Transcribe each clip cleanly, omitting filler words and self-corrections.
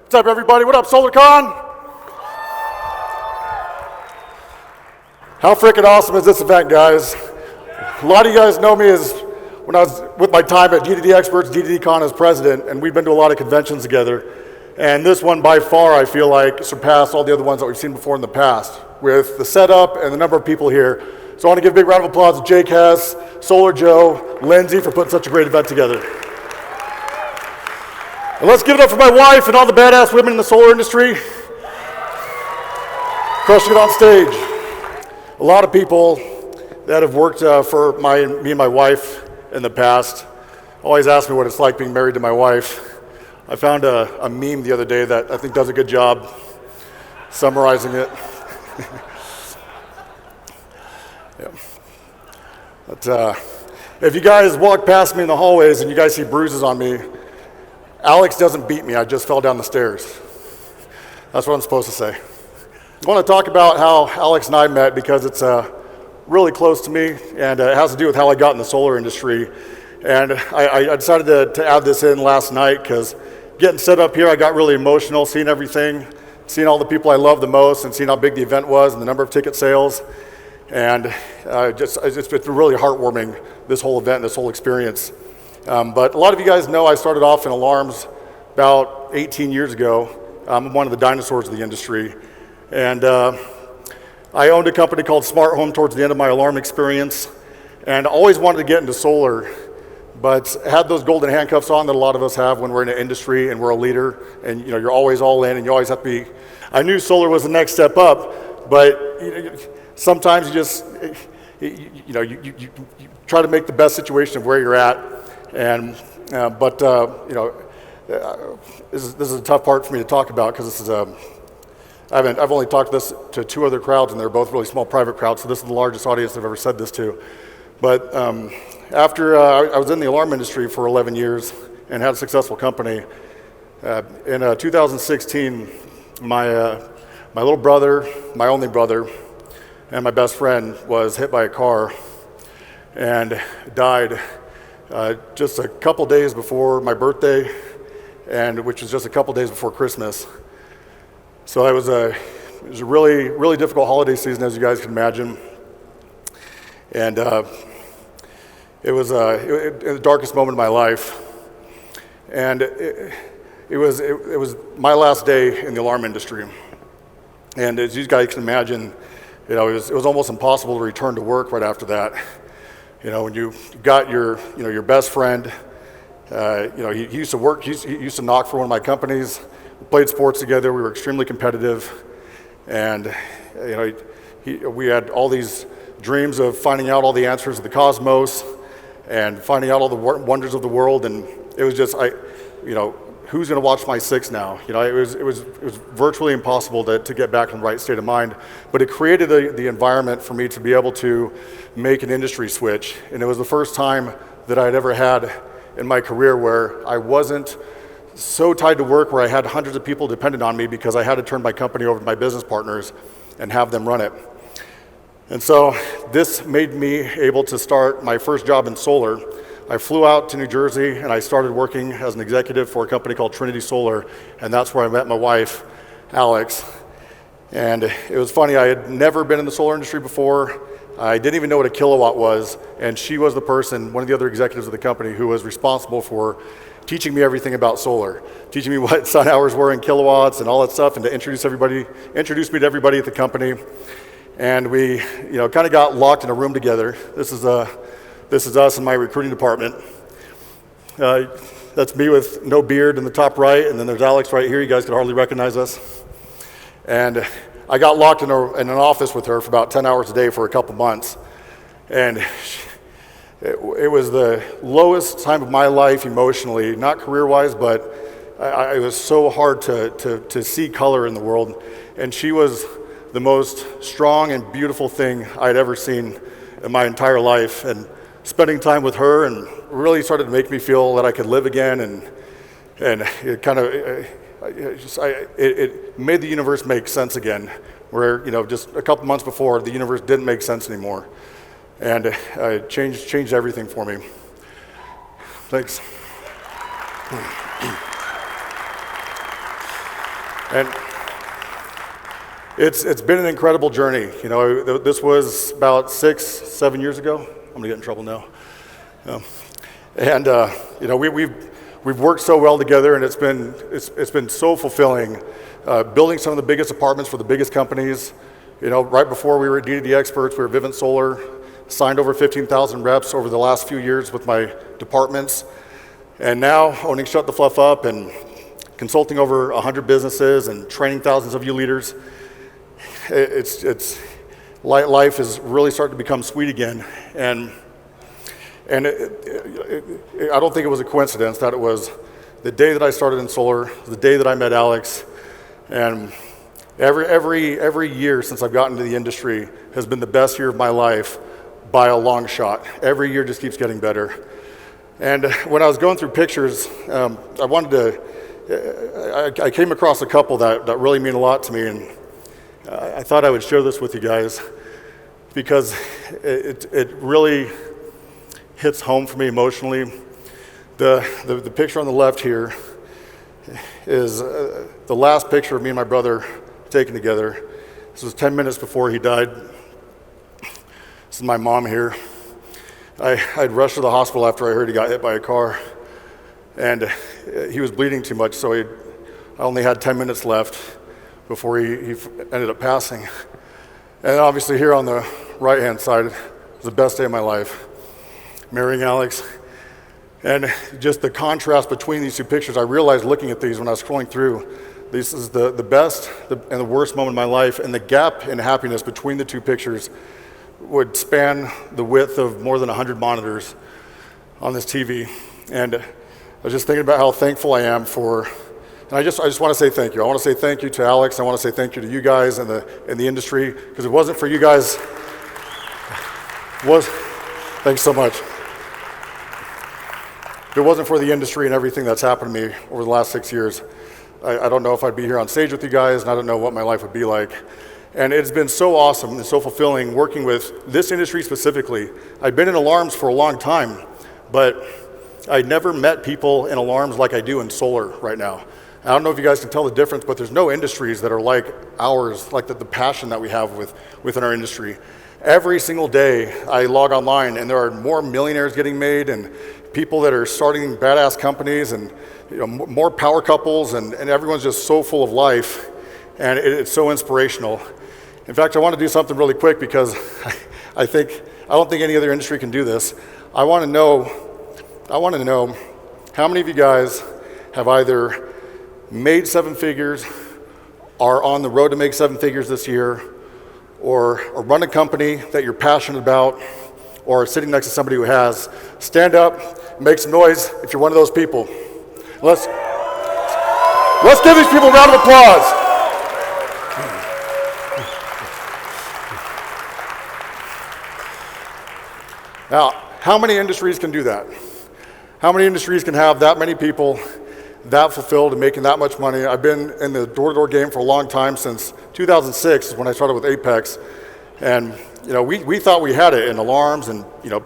What's up, everybody? What up, SolarCon? How freaking awesome is this event, guys? A lot of you guys know me as when I was with my time at DDD Experts, DDDCon as president, and we've been to a lot of conventions together. And this one, by far, I feel like surpassed all the other ones that we've seen before in the past, with the setup and the number of people here. So I want to give a big round of applause to Jake Hess, Solar Joe, Lindsay for putting such a great event together. And let's give it up for my wife and all the badass women in the solar industry. Crushing it on stage. A lot of people that have worked for me and my wife in the past always ask me what it's like being married to my wife. I found a meme the other day that I think does a good job summarizing it. Yeah. But if you guys walk past me in the hallways and you guys see bruises on me, Alex doesn't beat me, I just fell down the stairs. That's what I'm supposed to say. I want to talk about how Alex and I met because it's really close to me, and it has to do with how I got in the solar industry. And I decided to add this in last night because getting set up here, I got really emotional, seeing everything, seeing all the people I love the most, and seeing how big the event was and the number of ticket sales. And it's been really heartwarming, this whole event, this whole experience. But a lot of you guys know I started off in alarms about 18 years ago. I'm one of the dinosaurs of the industry. And I owned a company called Smart Home towards the end of my alarm experience. And I always wanted to get into solar, but had those golden handcuffs on that a lot of us have when we're in an industry and we're a leader. And you're always all in and you always have to be. I knew solar was the next step up, but sometimes you just, you try to make the best situation of where you're at. And this is a tough part for me to talk about because this is I've only talked this to two other crowds, and they're both really small private crowds. So this is the largest audience I've ever said this to. But after I was in the alarm industry for 11 years and had a successful company, in 2016, my little brother, my only brother, and my best friend was hit by a car and died. Just a couple days before my birthday, and which was just a couple days before Christmas. So it was a really, really difficult holiday season, as you guys can imagine. And it was the darkest moment of my life. And it was my last day in the alarm industry. And as you guys can imagine, it was almost impossible to return to work right after that. When you got your best friend, he used to work, he used to knock for one of my companies. We played sports together. We were extremely competitive, and we had all these dreams of finding out all the answers of the cosmos and finding out all the wonders of the world. And it was just, who's going to watch my six now? It was virtually impossible to get back in the right state of mind. But it created the environment for me to be able to make an industry switch. And it was the first time that I'd ever had in my career where I wasn't so tied to work, where I had hundreds of people dependent on me because I had to turn my company over to my business partners and have them run it. And so this made me able to start my first job in solar. I flew out to New Jersey and I started working as an executive for a company called Trinity Solar, and that's where I met my wife, Alex. And it was funny, I had never been in the solar industry before. I didn't even know what a kilowatt was, and she was the person, one of the other executives of the company, who was responsible for teaching me everything about solar, teaching me what sun hours were in kilowatts and all that stuff, and to introduce me to everybody at the company. And we, kind of got locked in a room together. This is us in my recruiting department. That's me with no beard in the top right, and then there's Alex right here. You guys can hardly recognize us. And I got locked in an office with her for about 10 hours a day for a couple months. And it was the lowest time of my life emotionally, not career-wise, but it was so hard to see color in the world. And she was the most strong and beautiful thing I'd ever seen in my entire life. And spending time with her and really started to make me feel that I could live again, and it kind of it made the universe make sense again, where just a couple months before the universe didn't make sense anymore, and it changed everything for me. Thanks. And it's been an incredible journey. You know, this was about 6-7 years ago. I'm gonna get in trouble now. And you know, we've worked so well together, and it's been so fulfilling. Building some of the biggest apartments for the biggest companies. You know, right before we were DDD experts, we were Vivint Solar. Signed over 15,000 reps over the last few years with my departments. And now owning Shut the Fluff Up and consulting over 100 businesses and training thousands of you leaders. Life is really starting to become sweet again. And I don't think it was a coincidence that it was the day that I started in solar, the day that I met Alex. And every year since I've gotten into the industry has been the best year of my life by a long shot. Every year just keeps getting better. And when I was going through pictures, I came across a couple that really mean a lot to me, and I thought I would share this with you guys because it really hits home for me emotionally. The picture on the left here is the last picture of me and my brother taken together. This was 10 minutes before he died. This is my mom here. I'd rushed to the hospital after I heard he got hit by a car, and he was bleeding too much, so I only had 10 minutes left before he ended up passing. And obviously here on the right-hand side was the best day of my life, marrying Alex. And just the contrast between these two pictures, I realized looking at these when I was scrolling through, this is the best and the worst moment of my life, and the gap in happiness between the two pictures would span the width of more than 100 monitors on this TV. And I was just thinking about how thankful I am for, and I just want to say thank you. I want to say thank you to Alex. I want to say thank you to you guys in the industry, because it wasn't for you guys, thanks so much. If it wasn't for the industry and everything that's happened to me over the last 6 years, I don't know if I'd be here on stage with you guys, and I don't know what my life would be like. And it's been so awesome and so fulfilling working with this industry specifically. I've been in alarms for a long time, but I never met people in alarms like I do in solar right now. I don't know if you guys can tell the difference, but there's no industries that are like ours, like the passion that we have within our industry. Every single day I log online and there are more millionaires getting made and people that are starting badass companies and more power couples, and everyone's just so full of life, and it's so inspirational. In fact, I want to do something really quick because I don't think any other industry can do this. I want to know how many of you guys have either made 7 figures, are on the road to make 7 figures this year, or run a company that you're passionate about, or are sitting next to somebody who has. Stand up, make some noise if you're one of those people. Let's give these people a round of applause. Now, how many industries can do that? How many industries can have that many people that fulfilled and making that much money? I've been in the door-to-door game for a long time, since 2006 when I started with Apex. And we thought we had it in alarms, and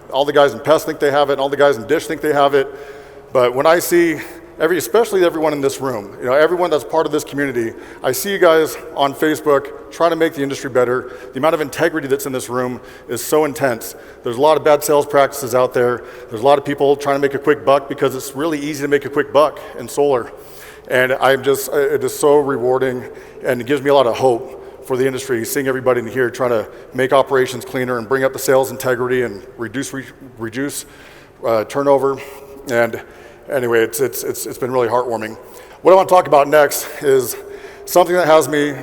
all the guys in Pest think they have it, and all the guys in Dish think they have it. But when I see especially everyone in this room, everyone that's part of this community, I see you guys on Facebook trying to make the industry better. The amount of integrity that's in this room is so intense. There's a lot of bad sales practices out there. There's a lot of people trying to make a quick buck because it's really easy to make a quick buck in solar. And it is so rewarding, and it gives me a lot of hope for the industry, seeing everybody in here trying to make operations cleaner and bring up the sales integrity and reduce turnover. And anyway, it's been really heartwarming. What I want to talk about next is something that has me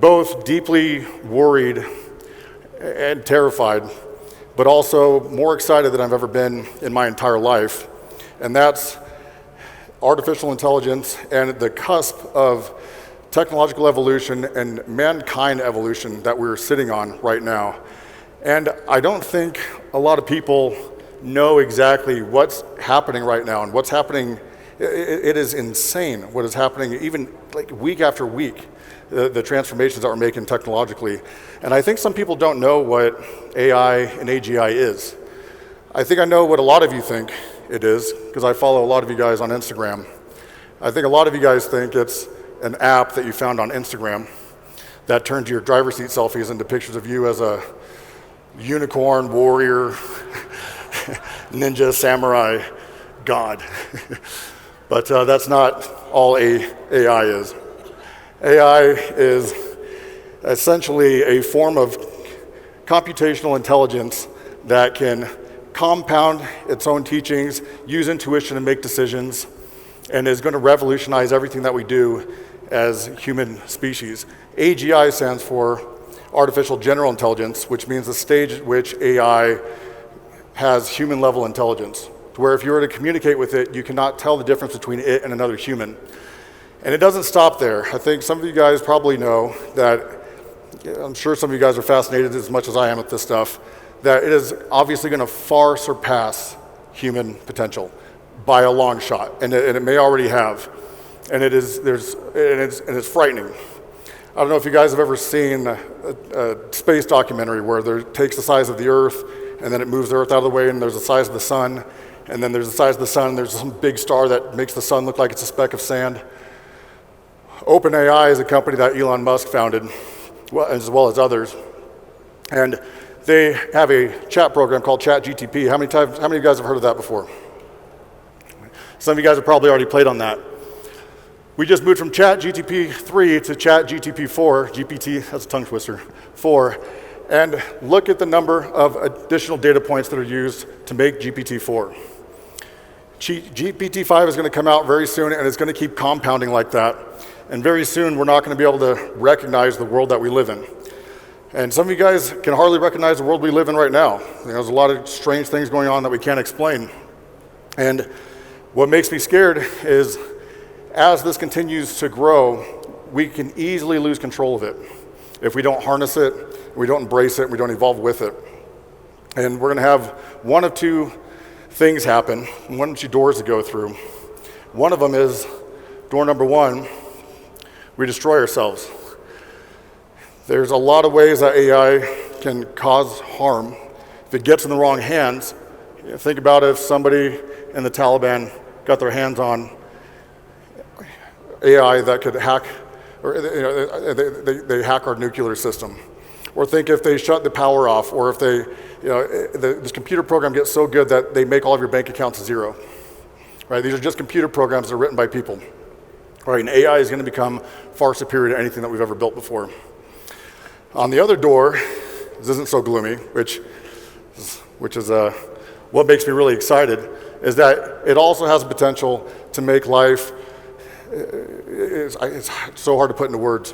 both deeply worried and terrified, but also more excited than I've ever been in my entire life. And that's artificial intelligence and the cusp of technological evolution and mankind evolution that we're sitting on right now. And I don't think a lot of people know exactly what's happening right now and what's happening. It is insane what is happening, even like week after week, the transformations that we're making technologically. And I think some people don't know what AI and AGI is. I think I know what a lot of you think it is, because I follow a lot of you guys on Instagram. I think a lot of you guys think it's an app that you found on Instagram that turns your driver's seat selfies into pictures of you as a unicorn, warrior, ninja, samurai, god. But that's not all AI is. AI is essentially a form of computational intelligence that can compound its own teachings, use intuition to make decisions, and is going to revolutionize everything that we do as human species. AGI stands for Artificial General Intelligence, which means the stage at which AI has human-level intelligence, to where if you were to communicate with it, you cannot tell the difference between it and another human. And it doesn't stop there. I think some of you guys probably know that, I'm sure some of you guys are fascinated as much as I am with this stuff, that it is obviously going to far surpass human potential by a long shot, and it may already have. And it's frightening. I don't know if you guys have ever seen a space documentary where it takes the size of the Earth, and then it moves the Earth out of the way, and there's the size of the sun, and then there's the size of the sun, and there's some big star that makes the sun look like it's a speck of sand. OpenAI is a company that Elon Musk founded, as well as others, and they have a chat program called ChatGTP. How many of you guys have heard of that before? Some of you guys have probably already played on that. We just moved from ChatGTP 3 to ChatGTP 4, GPT, that's a tongue twister, 4, and look at the number of additional data points that are used to make GPT-4. GPT-5 is going to come out very soon, and it's going to keep compounding like that. And very soon, we're not going to be able to recognize the world that we live in. And some of you guys can hardly recognize the world we live in right now. There's a lot of strange things going on that we can't explain. And what makes me scared is, as this continues to grow, we can easily lose control of it if we don't harness it, we don't embrace it, we don't evolve with it. And we're going to have one of two things happen, one of two doors to go through. One of them is door number one, we destroy ourselves. There's a lot of ways that AI can cause harm. If it gets in the wrong hands, think about if somebody in the Taliban got their hands on AI that could hack, or they hack our nuclear system. Or think if they shut the power off, or if they, this computer program gets so good that they make all of your bank accounts zero. Right? These are just computer programs that are written by people. Right? And AI is going to become far superior to anything that we've ever built before. On the other door, this isn't so gloomy, which is what makes me really excited, is that it also has the potential to make life, it's so hard to put into words,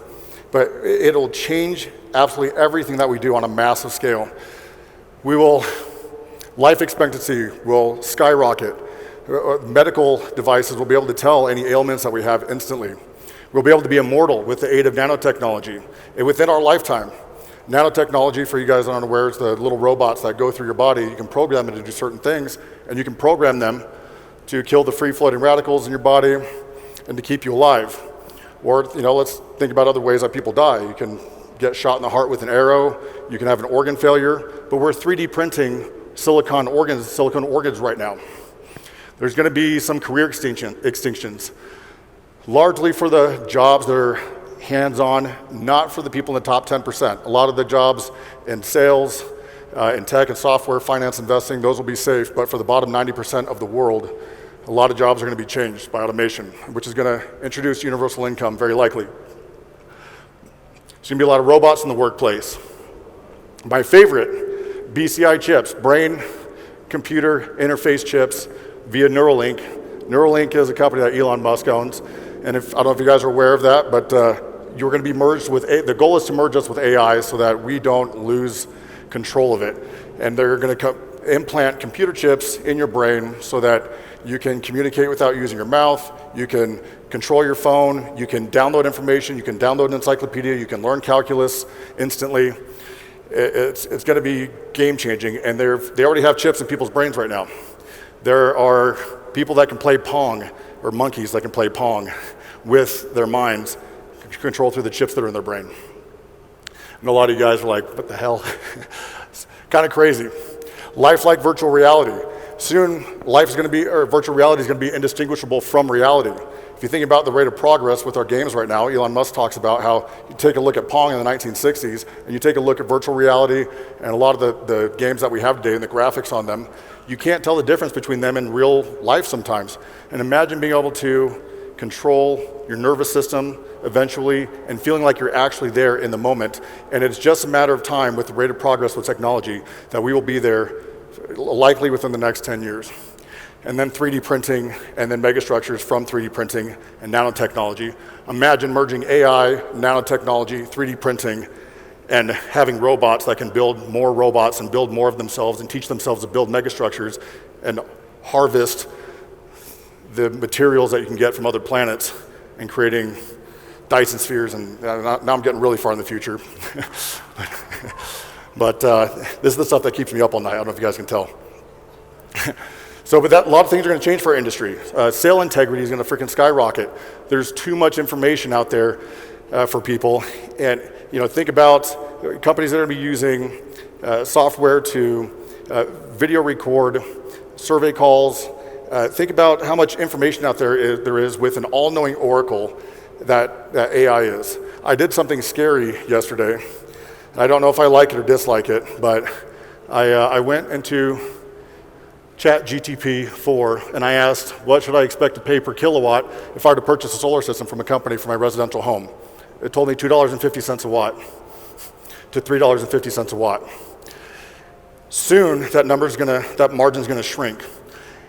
but it'll change absolutely everything that we do on a massive scale. Life expectancy will skyrocket. Medical devices will be able to tell any ailments that we have instantly. We'll be able to be immortal with the aid of nanotechnology and within our lifetime. Nanotechnology, for you guys that aren't aware, is the little robots that go through your body. You can program them to do certain things, and you can program them to kill the free-floating radicals in your body and to keep you alive. Or, let's think about other ways that people die. You can get shot in the heart with an arrow. You can have an organ failure. But we're 3D printing silicon organs right now. There's going to be some career extinctions, largely for the jobs that are hands-on, not for the people in the top 10%. A lot of the jobs in sales, in tech and software, finance, investing, those will be safe. But for the bottom 90% of the world, a lot of jobs are going to be changed by automation, which is going to introduce universal income, very likely. There's going to be a lot of robots in the workplace. My favorite, BCI chips, brain computer interface chips via Neuralink. Neuralink is a company that Elon Musk owns. And I don't know if you guys are aware of that, but you're going to be merged with, the goal is to merge us with AI so that we don't lose control of it. And they're going to implant computer chips in your brain so that you can communicate without using your mouth, you can control your phone, you can download information, you can download an encyclopedia, you can learn calculus instantly. It's going to be game-changing, and they already have chips in people's brains right now. There are people that can play Pong, or monkeys that can play Pong with their minds, controlled through the chips that are in their brain. And a lot of you guys are like, what the hell? It's kind of crazy. Lifelike virtual reality. Soon, virtual reality is going to be indistinguishable from reality. If you think about the rate of progress with our games right now, Elon Musk talks about how you take a look at Pong in the 1960s, and you take a look at virtual reality and a lot of the games that we have today and the graphics on them, you can't tell the difference between them and real life sometimes. And imagine being able to control your nervous system eventually and feeling like you're actually there in the moment. And it's just a matter of time with the rate of progress with technology that we will be there likely within the next 10 years. And then 3D printing and then megastructures from 3D printing and nanotechnology. Imagine merging AI, nanotechnology, 3D printing, and having robots that can build more robots and build more of themselves and teach themselves to build megastructures and harvest the materials that you can get from other planets and creating Dyson spheres. And now I'm getting really far in the future. But this is the stuff that keeps me up all night. I don't know if you guys can tell. But a lot of things are going to change for our industry. Sale integrity is going to freaking skyrocket. There's too much information out there for people. And think about companies that are going to be using software to video record survey calls. Think about how much information out there is with an all-knowing oracle that AI is. I did something scary yesterday. I don't know if I like it or dislike it, but I went into ChatGPT-4 and I asked, what should I expect to pay per kilowatt if I were to purchase a solar system from a company for my residential home? It told me $2.50 a watt to $3.50 a watt. Soon, that margin's gonna shrink.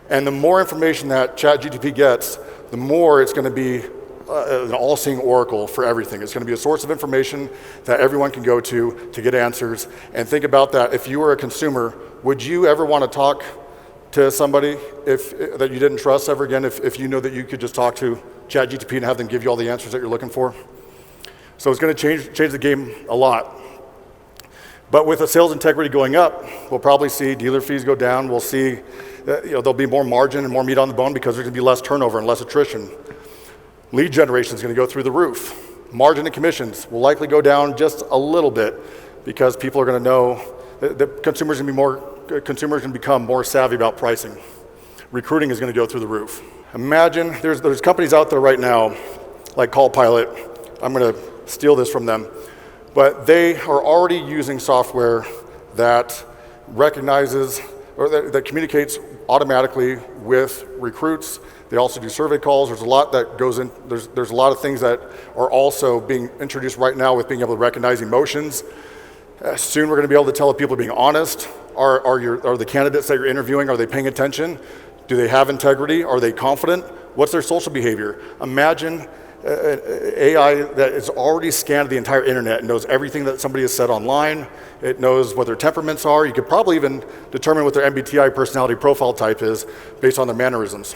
And the more information that ChatGPT gets, the more it's gonna be an all-seeing oracle for everything. It's gonna be a source of information that everyone can go to get answers. And think about that, if you were a consumer, would you ever wanna talk to somebody that you didn't trust ever again if you know that you could just talk to ChatGPT and have them give you all the answers that you're looking for? So it's going to change the game a lot. But with the sales integrity going up, we'll probably see dealer fees go down. We'll see that, there'll be more margin and more meat on the bone because there's going to be less turnover and less attrition. Lead generation is going to go through the roof. Margin and commissions will likely go down just a little bit because people are going to know that consumers can become more savvy about pricing. Recruiting is going to go through the roof. Imagine there's companies out there right now like Callpilot. I'm going to steal this from them, but they are already using software that recognizes or that communicates automatically with recruits. They also do survey calls. There's a lot that goes in. There's a lot of things that are also being introduced right now with being able to recognize emotions. Soon we're going to be able to tell if people are being honest. Are the candidates that you're interviewing, are they paying attention? Do they have integrity? Are they confident? What's their social behavior? Imagine AI that has already scanned the entire internet and knows everything that somebody has said online. It knows what their temperaments are. You could probably even determine what their MBTI personality profile type is based on their mannerisms.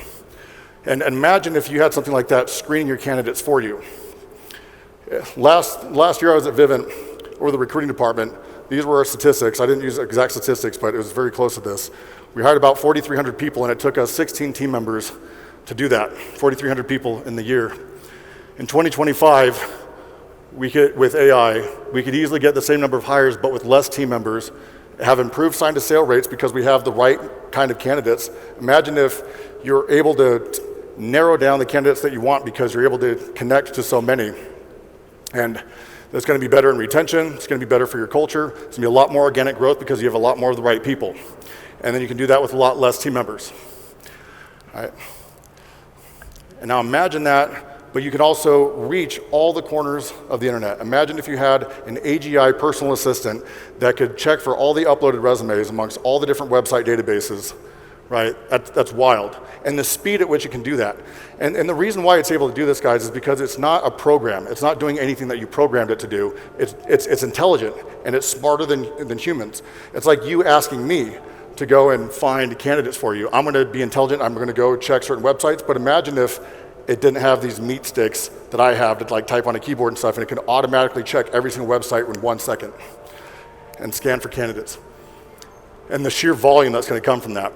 And imagine if you had something like that screening your candidates for you. Last year I was at Vivint, or the recruiting department. These were our statistics. I didn't use exact statistics, but it was very close to this. We hired about 4,300 people, and it took us 16 team members to do that, 4,300 people in the year. In 2025, with AI, we could easily get the same number of hires, but with less team members, have improved sign to sale rates because we have the right kind of candidates. Imagine if you're able to narrow down the candidates that you want because you're able to connect to so many. And it's going to be better in retention. It's going to be better for your culture. It's going to be a lot more organic growth because you have a lot more of the right people. And then you can do that with a lot less team members. All right. And now imagine that, but you can also reach all the corners of the internet. Imagine if you had an AGI personal assistant that could check for all the uploaded resumes amongst all the different website databases, right? That's wild. And the speed at which it can do that. And the reason why it's able to do this, guys, is because it's not a program. It's not doing anything that you programmed it to do. It's intelligent, and it's smarter than humans. It's like you asking me to go and find candidates for you. I'm gonna be intelligent, I'm gonna go check certain websites, but imagine if it didn't have these meat sticks that I have to like type on a keyboard and stuff, and it can automatically check every single website in 1 second and scan for candidates. And the sheer volume that's gonna come from that.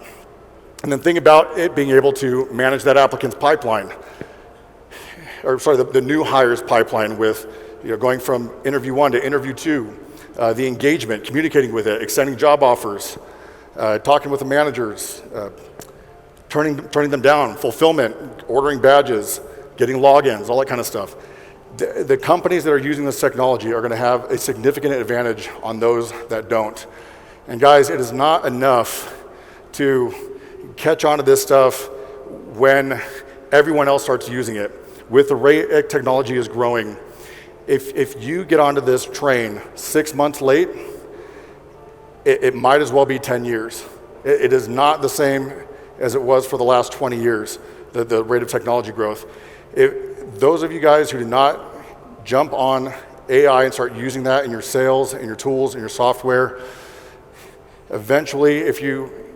And then think about it being able to manage that applicant's pipeline, or sorry, the new hires pipeline with going from interview 1 to interview 2, the engagement, communicating with it, extending job offers, talking with the managers, turning them down, fulfillment, ordering badges, getting logins, all that kind of stuff. The companies that are using this technology are going to have a significant advantage on those that don't. And guys, it is not enough to catch on to this stuff when everyone else starts using it. With the rate technology is growing, if you get onto this train 6 months late, it might as well be 10 years. It is not the same as it was for the last 20 years, the rate of technology growth. Those of you guys who do not jump on AI and start using that in your sales, in your tools, in your software, eventually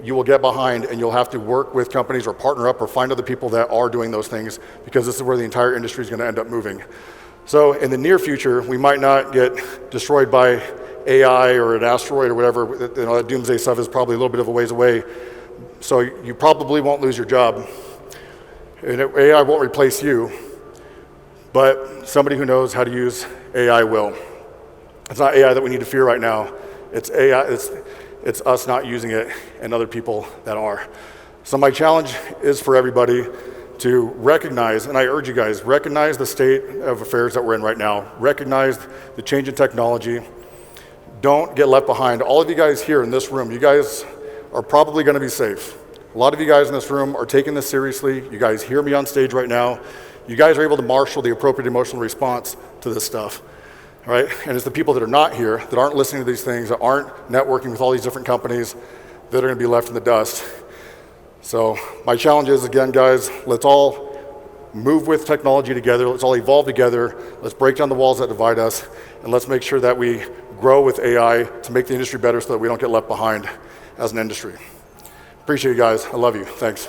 you will get behind and you'll have to work with companies or partner up or find other people that are doing those things, because this is where the entire industry is going to end up moving. So in the near future, we might not get destroyed by AI or an asteroid or whatever. That doomsday stuff is probably a little bit of a ways away. So you probably won't lose your job. And AI won't replace you, but somebody who knows how to use AI will. It's not AI that we need to fear right now. It's AI. It's us not using it and other people that are. So my challenge is for everybody to recognize, and I urge you guys, recognize the state of affairs that we're in right now. Recognize the change in technology. Don't get left behind. All of you guys here in this room, you guys are probably going to be safe. A lot of you guys in this room are taking this seriously. You guys hear me on stage right now. You guys are able to marshal the appropriate emotional response to this stuff. All right? And it's the people that are not here, that aren't listening to these things, that aren't networking with all these different companies, that are going to be left in the dust. So my challenge is, again, guys, let's all move with technology together. Let's all evolve together. Let's break down the walls that divide us. And let's make sure that we grow with AI to make the industry better so that we don't get left behind as an industry. Appreciate you guys. I love you. Thanks.